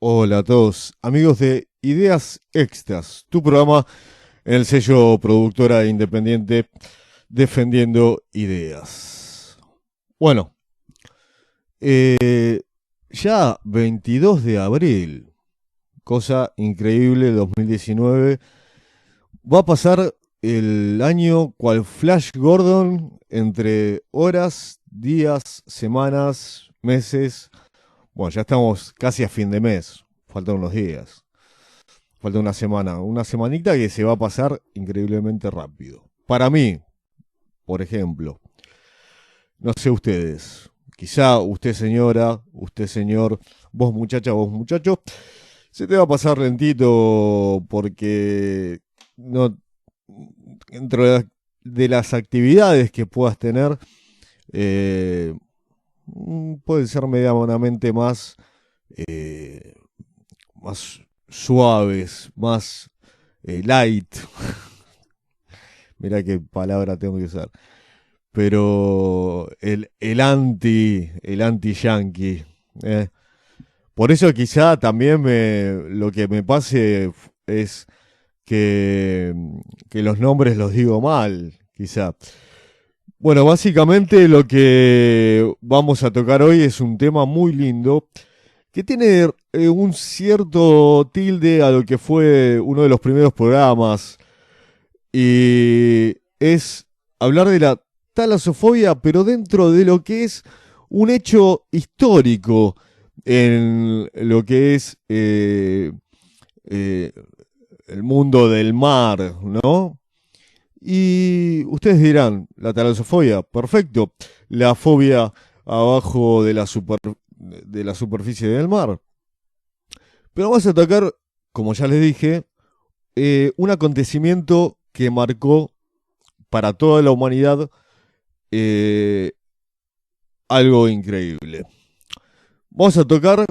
Hola a todos, amigos de Ideas Extras, tu programa en el sello productora independiente Defendiendo Ideas. Bueno, eh, ya 22 de abril, cosa increíble, 2019, va a pasar el año cual Flash Gordon entre horas, días, semanas, meses. Bueno, ya estamos casi a fin de mes, faltan unos días. Falta una semanita que se va a pasar increíblemente rápido. Para mí, por ejemplo, no sé ustedes, quizá usted señora, usted señor, vos muchacha, vos muchacho, se te va a pasar lentito porque no, dentro de las actividades que puedas tener, eh, pueden ser medianamente eh, más suaves, más light. Mirá qué palabra tengo que usar. Pero el anti-yankee. eh. Por eso quizá también lo que me pase es que, que los nombres los digo mal, quizá. Bueno, básicamente lo que vamos a tocar hoy es un tema muy lindo que tiene un cierto tilde a lo que fue uno de los primeros programas y es hablar de la talasofobia, pero dentro de lo que es un hecho histórico en lo que es eh, el mundo del mar, ¿no? Y ustedes dirán, la talasofobia, perfecto, la fobia abajo de la superficie del mar. Pero vamos a tocar, como ya les dije, un acontecimiento que marcó para toda la humanidad eh, algo increíble. Vamos a tocar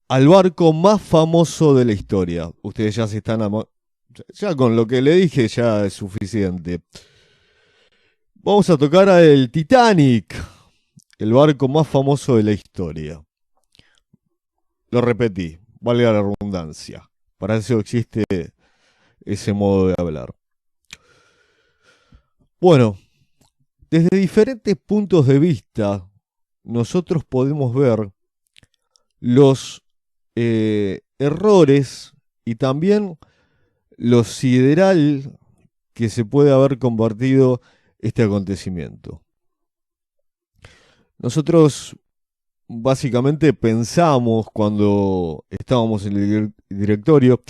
al barco más famoso de la historia. Ustedes ya se están... Ya con lo que le dije ya es suficiente. Vamos a tocar al Titanic, el barco más famoso de la historia. Lo repetí, valga la redundancia. Para eso existe ese modo de hablar. Bueno, desde diferentes puntos de vista, nosotros podemos ver los errores y también lo sideral que se puede haber convertido este acontecimiento. Nosotros básicamente pensamos cuando estábamos en el directorio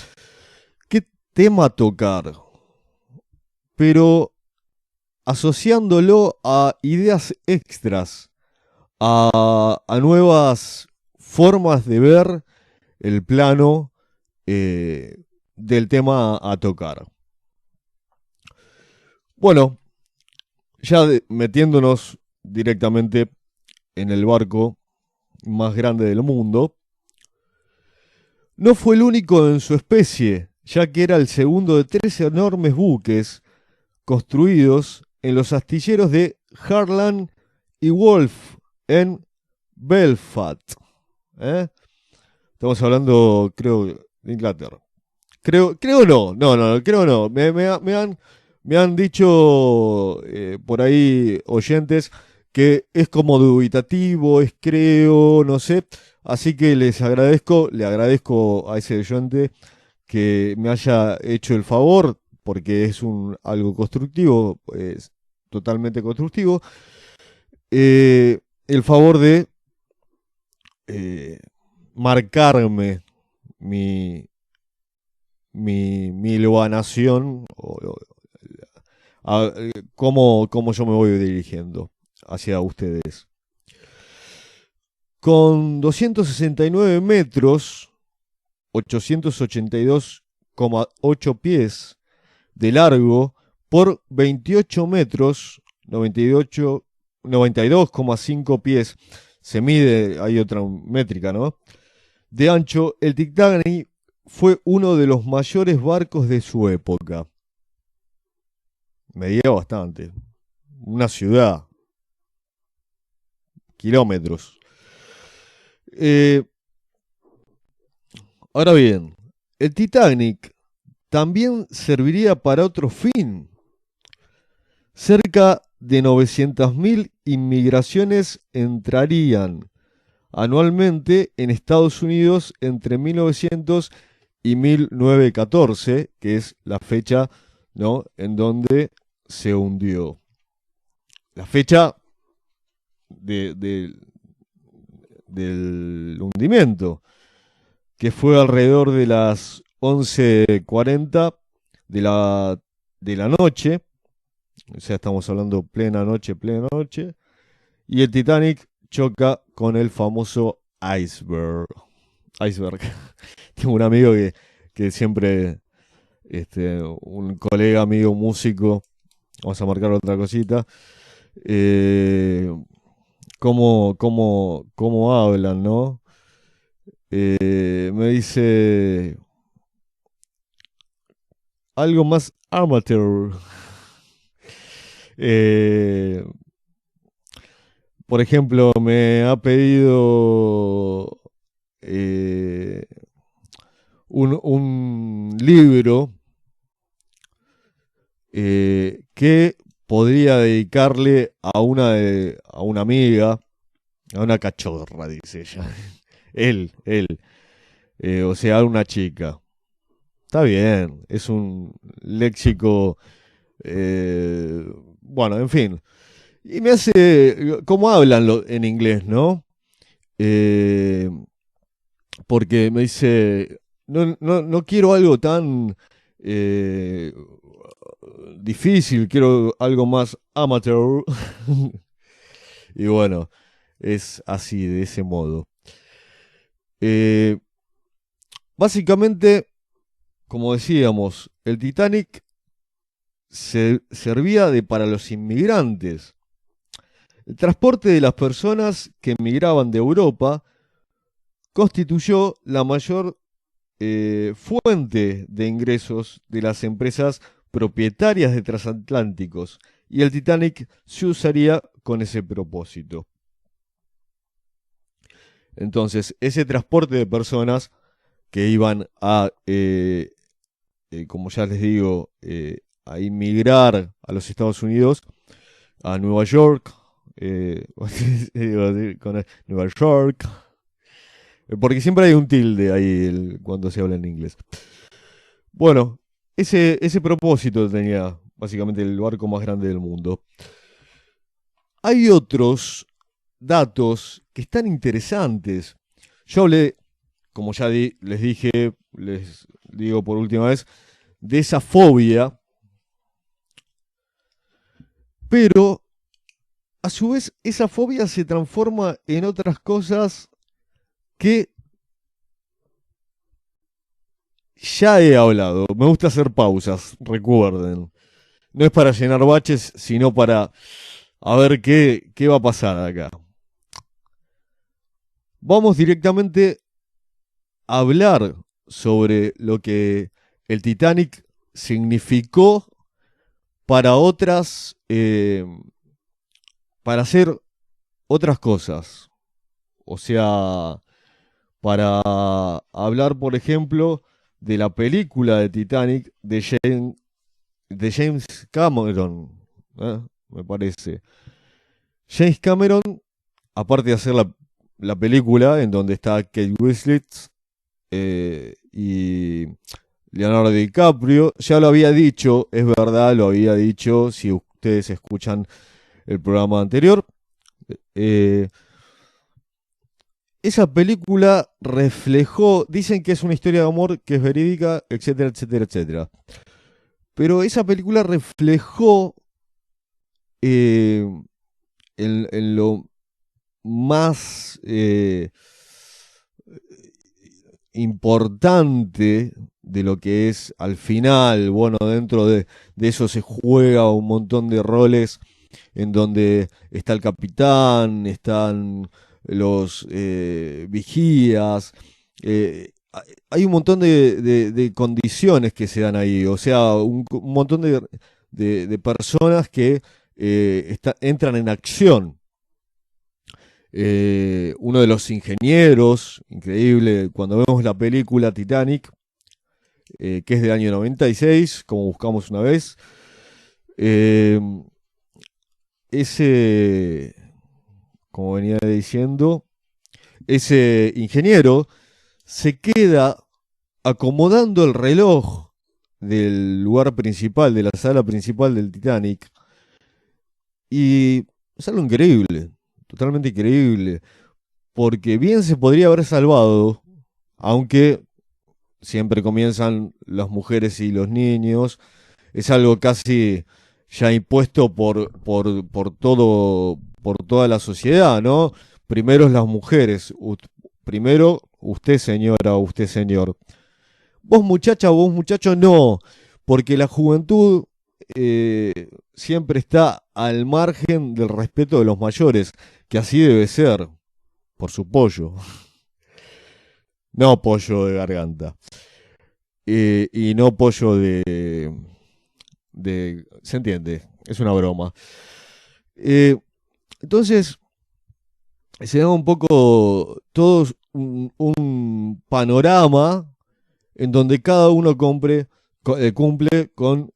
qué tema tocar, pero asociándolo a ideas extras, a nuevas formas de ver el plano del tema a tocar. Bueno, ya metiéndonos directamente en el barco más grande del mundo, no fue el único en su especie, ya que era el segundo de tres enormes buques construidos en los astilleros de Harland y Wolff en Belfast. ¿eh? Estamos hablando, creo, de Inglaterra. Creo no, creo no. Me han dicho por ahí oyentes que es como dubitativo, es creo, no sé. Así que le agradezco a ese oyente que me haya hecho el favor, porque es algo constructivo, es totalmente constructivo, el favor de eh, marcarme mi, mi loanación cómo yo me voy dirigiendo hacia ustedes. Con 269 metros, 882,8 pies de largo por 28 metros, 92,5 pies, se mide, hay otra métrica, ¿no? De ancho, el Titanic fue uno de los mayores barcos de su época. Medía bastante. Una ciudad. Kilómetros. Eh, Ahora bien, el Titanic también serviría para otro fin. Cerca de 900.000 inmigraciones entrarían anualmente en Estados Unidos entre 1900 y 1914, que es la fecha, ¿no?, en donde se hundió. La fecha de- de- del hundimiento, que fue alrededor de las 11:40 de la noche, o sea, estamos hablando plena noche, y el Titanic choca con el famoso iceberg. Iceberg. Tengo un amigo que siempre, un colega, amigo, músico, vamos a marcar otra cosita, eh, cómo hablan, ¿no? Me dice algo más amateur. Eh, por ejemplo, me ha pedido un libro que podría dedicarle a una amiga, a una cachorra, dice ella. Él, o sea, a una chica. Está bien, es un léxico, eh, bueno, en fin. Y me hace, ¿cómo hablan en inglés, no? Eh, Porque me dice, no quiero algo tan eh, difícil, quiero algo más amateur. Y bueno, es así, de ese modo. Eh, Básicamente, como decíamos, el Titanic se servía para los inmigrantes. El transporte de las personas que emigraban de Europa constituyó la mayor fuente de ingresos de las empresas propietarias de transatlánticos, y el Titanic se usaría con ese propósito. Entonces, ese transporte de personas que iban como ya les digo, a inmigrar a los Estados Unidos, a Nueva York, iba a decir Nueva York, porque siempre hay un tilde ahí cuando se habla en inglés. Bueno, ese propósito tenía básicamente el barco más grande del mundo. Hay otros datos que están interesantes. Yo hablé, como ya les dije, les digo por última vez, de esa fobia, pero a su vez esa fobia se transforma en otras cosas que ya he hablado. Me gusta hacer pausas, recuerden. No es para llenar baches, sino para a ver qué va a pasar acá. Vamos directamente a hablar sobre lo que el Titanic significó para para hacer otras cosas. O sea, para hablar, por ejemplo, de la película de Titanic de James Cameron, me parece. James Cameron, aparte de hacer la película en donde está Kate Winslet y Leonardo DiCaprio, ya lo había dicho, es verdad, lo había dicho, si ustedes escuchan el programa anterior. eh, Esa película reflejó, dicen que es una historia de amor que es verídica, etcétera, etcétera, etcétera. Pero esa película reflejó eh, en lo más importante de lo que es al final, bueno, dentro de eso se juega un montón de roles en donde está el capitán, están los vigías, hay un montón de condiciones que se dan ahí, o sea, un montón de personas que entran en acción. Uno de los ingenieros, increíble, cuando vemos la película Titanic, que es del año 96, como buscamos una vez, eh, ese, como venía diciendo, ese ingeniero se queda acomodando el reloj del lugar principal, de la sala principal del Titanic, y es algo increíble, totalmente increíble, porque bien se podría haber salvado, aunque siempre comienzan las mujeres y los niños, es algo casi ya impuesto por toda la sociedad, ¿no? Primero las mujeres, primero usted señora, usted señor. Vos muchacha, vos muchacho, no, porque la juventud siempre está al margen del respeto de los mayores, que así debe ser, por su pollo, no pollo de garganta, y no pollo ¿se entiende? Es una broma. Eh, entonces, se da un poco todos un panorama en donde cada uno cumple con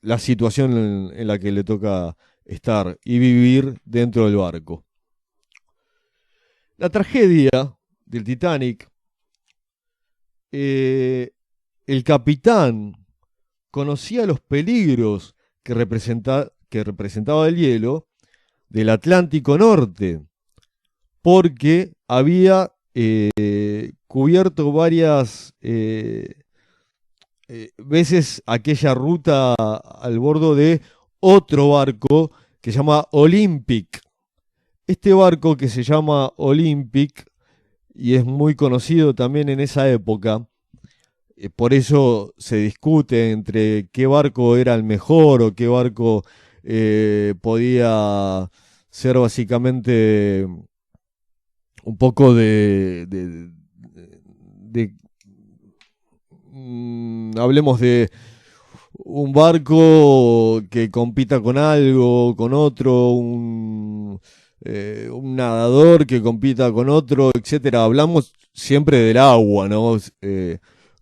la situación en la que le toca estar y vivir dentro del barco. La tragedia del Titanic, eh, el capitán conocía los peligros que representaba el hielo del Atlántico Norte, porque había cubierto varias veces aquella ruta al bordo de otro barco que se llama Olympic. Este barco que se llama Olympic y es muy conocido también en esa época, por eso se discute entre qué barco era el mejor o qué barco podía ser básicamente un poco de hablemos de un barco que compita con algo, con otro, un nadador que compita con otro, etcétera. Hablamos siempre del agua, ¿no?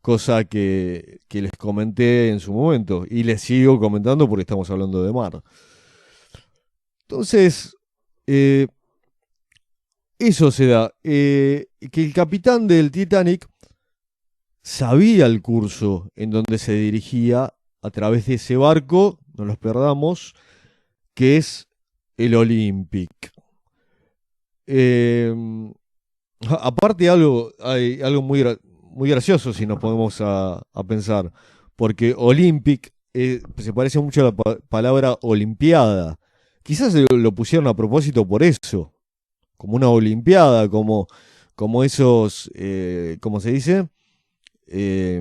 Cosa que les comenté en su momento y les sigo comentando porque estamos hablando de mar. Entonces, eh, eso se da. Que el capitán del Titanic sabía el curso en donde se dirigía a través de ese barco, no los perdamos, que es el Olympic. Eh, aparte hay algo muy gracioso si nos ponemos a pensar, porque Olympic se parece mucho a la palabra Olimpiada. Quizás lo pusieron a propósito por eso, como una Olimpiada, como esos, ¿cómo se dice? Eh,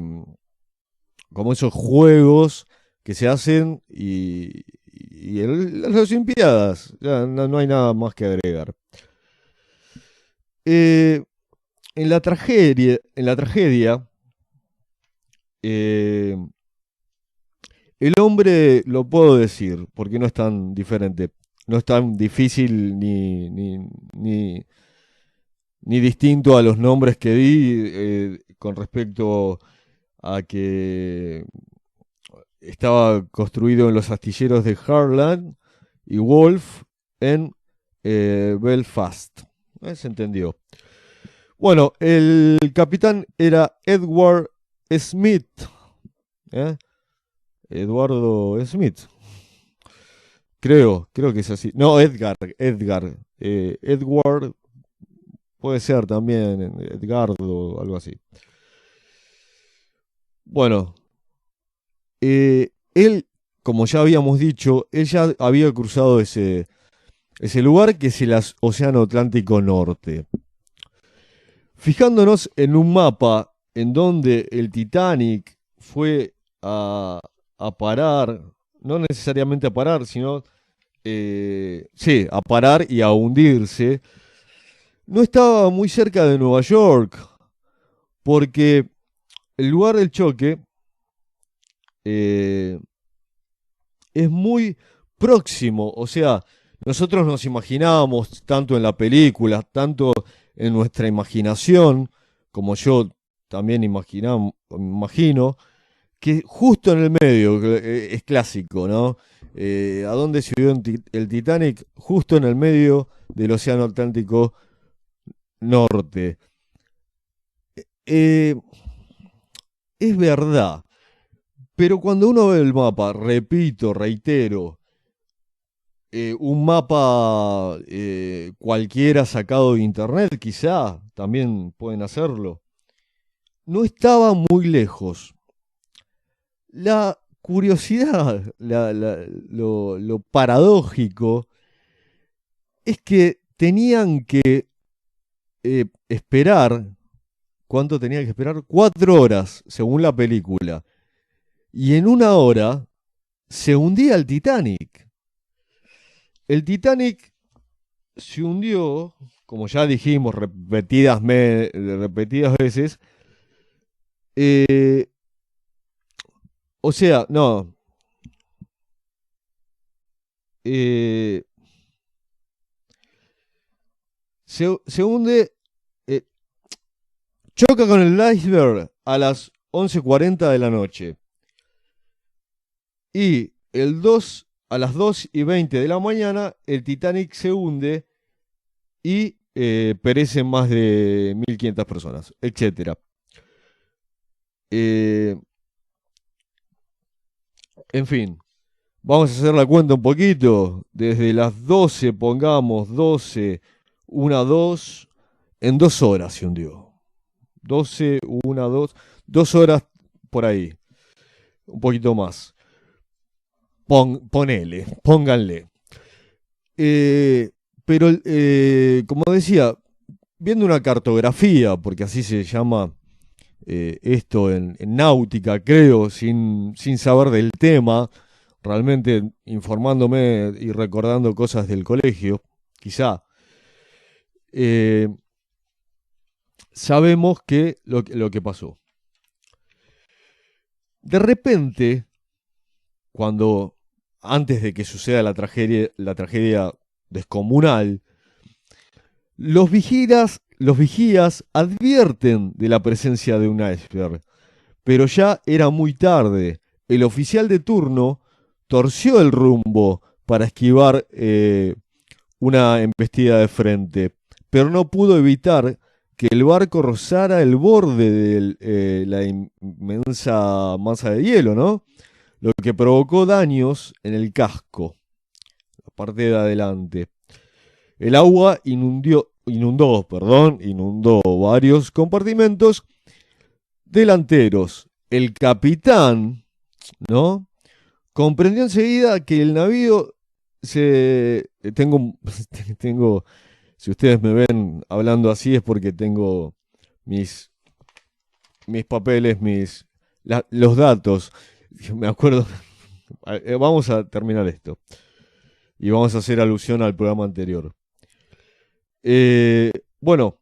como esos juegos que se hacen y las Olimpiadas. Ya no hay nada más que agregar. Eh, en la tragedia, eh, el hombre, lo puedo decir, porque no es tan diferente, no es tan difícil ni, ni distinto a los nombres que di con respecto a que estaba construido en los astilleros de Harland y Wolf en Belfast. ¿Se entendió? Bueno, el capitán era Edward Smith. ¿eh? Eduardo Smith. Creo que es así. No, Edgar. Edward puede ser también, Edgardo, algo así. Bueno, él, como ya habíamos dicho, él ya había cruzado ese lugar que es el Océano Atlántico Norte. Fijándonos en un mapa en donde el Titanic fue a parar, no necesariamente a parar, sino, sí, a parar y a hundirse, no estaba muy cerca de Nueva York, porque el lugar del choque eh, es muy próximo, o sea, nosotros nos imaginábamos tanto en la película, tanto en nuestra imaginación, como yo también imagino, que justo en el medio, que es clásico, ¿no? ¿A dónde se vio el Titanic? Justo en el medio del Océano Atlántico Norte. Eh, es verdad, pero cuando uno ve el mapa, repito, reitero, un mapa cualquiera sacado de internet, quizá, también pueden hacerlo, no estaba muy lejos. La curiosidad, lo paradójico, es que tenían que esperar, ¿cuánto tenían que esperar? 4 horas, según la película. Y en 1 hora se hundía el Titanic. El Titanic se hundió, como ya dijimos repetidas veces. eh, o sea, no. eh, se hunde, eh, choca con el iceberg a las 11:40 de la noche. Y a las 2:20 de la mañana, el Titanic se hunde y perecen más de 1.500 personas, etcétera. Eh, en fin, vamos a hacer la cuenta un poquito. Desde las 12, pongamos 12, 1, 2, en 2 horas se hundió. 12, 1, 2, 2 horas por ahí, un poquito más. Pónganle. Eh, pero, como decía, viendo una cartografía, porque así se llama esto en náutica, creo, sin saber del tema, realmente informándome y recordando cosas del colegio, quizá, eh, sabemos que lo que pasó. De repente, cuando antes de que suceda la tragedia descomunal, los vigías advierten de la presencia de un iceberg, pero ya era muy tarde. El oficial de turno torció el rumbo para esquivar una embestida de frente, pero no pudo evitar que el barco rozara el borde de la inmensa masa de hielo, ¿no? Lo que provocó daños en el casco, la parte de adelante. El agua inundó varios compartimentos delanteros. El capitán, ¿no? Comprendió enseguida que el navío se... Tengo, si ustedes me ven hablando así es porque tengo mis, mis papeles, los datos. Me acuerdo. Vamos a terminar esto. Y vamos a hacer alusión al programa anterior. Bueno,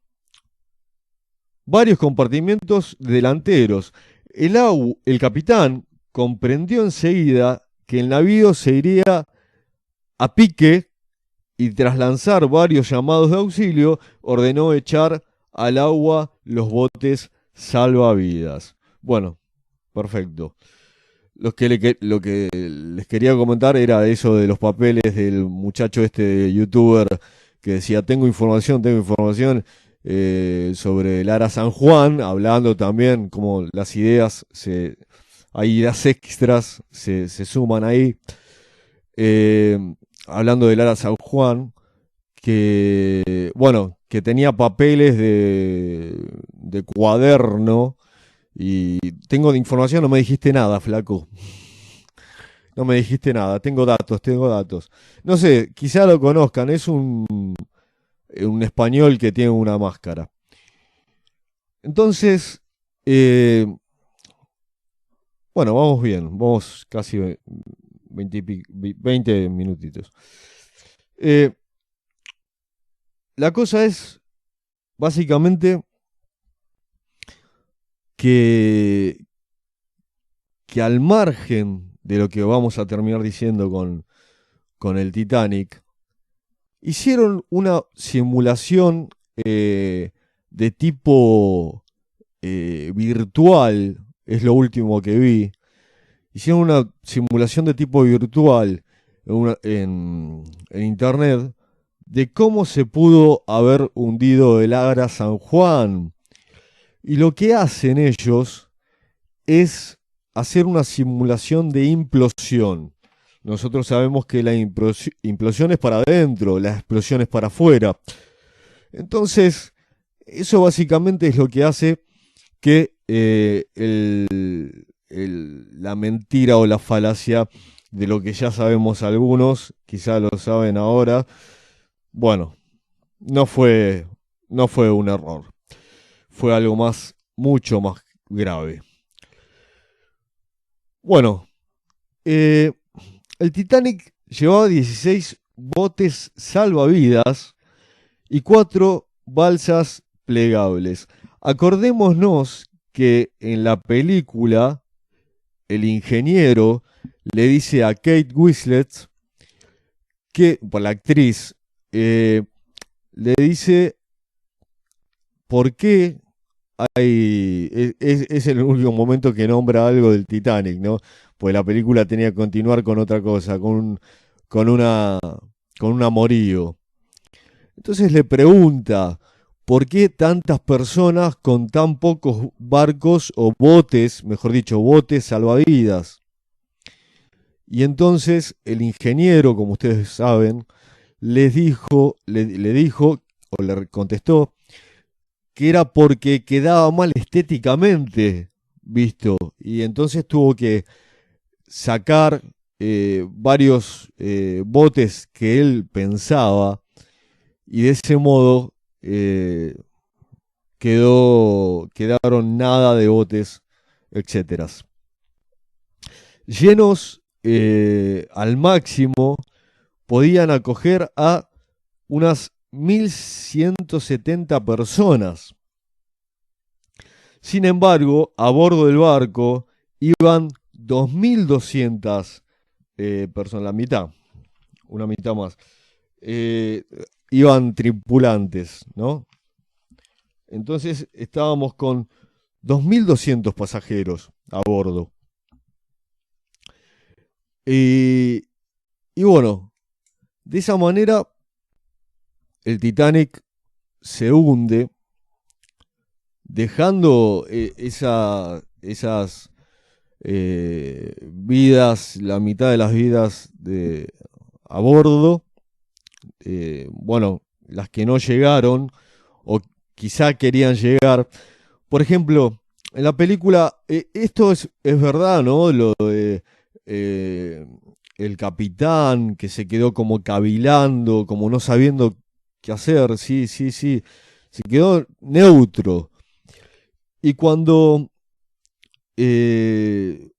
varios compartimentos delanteros. El capitán comprendió enseguida que el navío se iría a pique y tras lanzar varios llamados de auxilio, ordenó echar al agua los botes salvavidas. Bueno, perfecto. Lo que les quería comentar era eso de los papeles del muchacho este youtuber que decía, tengo información sobre Lara San Juan, hablando también como las ideas, hay ideas extras, se suman ahí, eh, hablando de Lara San Juan, que, bueno, que tenía papeles de cuaderno, y tengo de información, no me dijiste nada, flaco. No me dijiste nada, tengo datos. No sé, quizá lo conozcan, es un español que tiene una máscara. Entonces, eh, bueno, vamos bien, vamos casi 20 minutitos. Eh, la cosa es, básicamente, que, que al margen de lo que vamos a terminar diciendo con el Titanic, hicieron una simulación de tipo virtual, es lo último que vi. Hicieron una simulación de tipo virtual en internet de cómo se pudo haber hundido el Agra San Juan. Y lo que hacen ellos es hacer una simulación de implosión. Nosotros sabemos que la implosión es para adentro, la explosión es para afuera. Entonces, eso básicamente es lo que hace que la mentira o la falacia de lo que ya sabemos algunos, quizá lo saben ahora, bueno, no fue, no fue un error, fue algo más, mucho más grave. Bueno, eh, el Titanic llevaba 16 botes salvavidas y 4 balsas plegables. Acordémonos que en la película el ingeniero le dice a Kate Winslet que, por la actriz, le dice por qué es el único momento que nombra algo del Titanic, ¿no? Pues la película tenía que continuar con otra cosa, con una, con un amorío. Entonces le pregunta, ¿por qué tantas personas con tan pocos barcos o botes, mejor dicho, botes salvavidas? Y entonces el ingeniero, como ustedes saben, le dijo, o le contestó, que era porque quedaba mal estéticamente visto. Y entonces tuvo que sacar varios botes que él pensaba, y de ese modo quedaron nada de botes, etcétera. Llenos al máximo, podían acoger a unas 1170 personas. Sin embargo, a bordo del barco iban 2200 personas, la mitad, una mitad más. Eh, Iban tripulantes, ¿no? Entonces estábamos con 2200 pasajeros a bordo. Y, y bueno, de esa manera el Titanic se hunde, dejando esas vidas, la mitad de las vidas a bordo. Bueno, las que no llegaron o quizá querían llegar. Por ejemplo, en la película, esto es verdad, ¿no? Lo de eh, el capitán que se quedó como cavilando, como no sabiendo qué hacer, sí, sí, sí, se quedó neutro. Y cuando eh,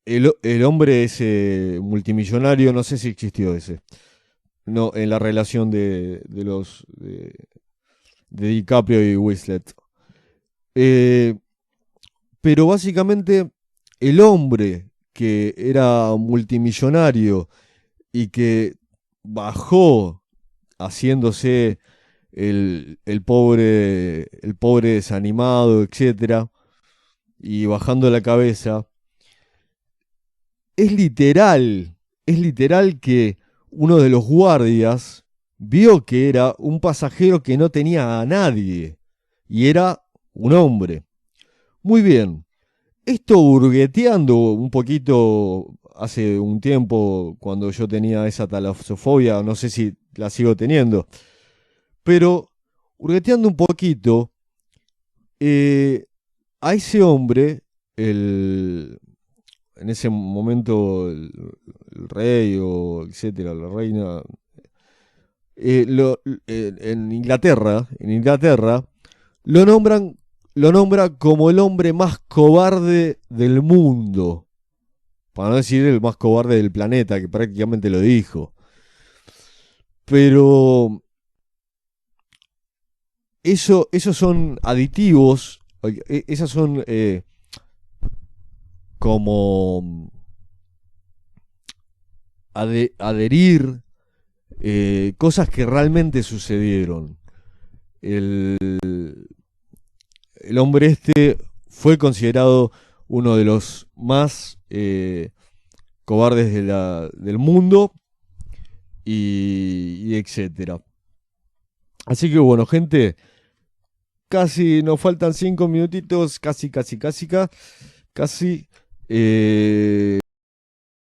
el hombre ese multimillonario, no sé si existió ese, no, en la relación de DiCaprio y Winslet. Eh, pero básicamente el hombre que era multimillonario y que bajó haciéndose el pobre desanimado, etcétera, y bajando la cabeza, es literal que uno de los guardias vio que era un pasajero que no tenía a nadie y era un hombre. Muy bien, esto hurgueteando un poquito hace un tiempo cuando yo tenía esa talasofobia, no sé si la sigo teniendo, pero hurgueteando un poquito, eh, a ese hombre, en ese momento el rey o etcétera, la reina, en Inglaterra, lo nombran, lo nombra como el hombre más cobarde del mundo, para no decir el más cobarde del planeta, que prácticamente lo dijo. Pero esos son aditivos, esas son como adherir cosas que realmente sucedieron. El, el hombre este fue considerado uno de los más cobardes del mundo y etcétera. Así que bueno, gente, casi nos faltan 5 minutitos, casi. Casi.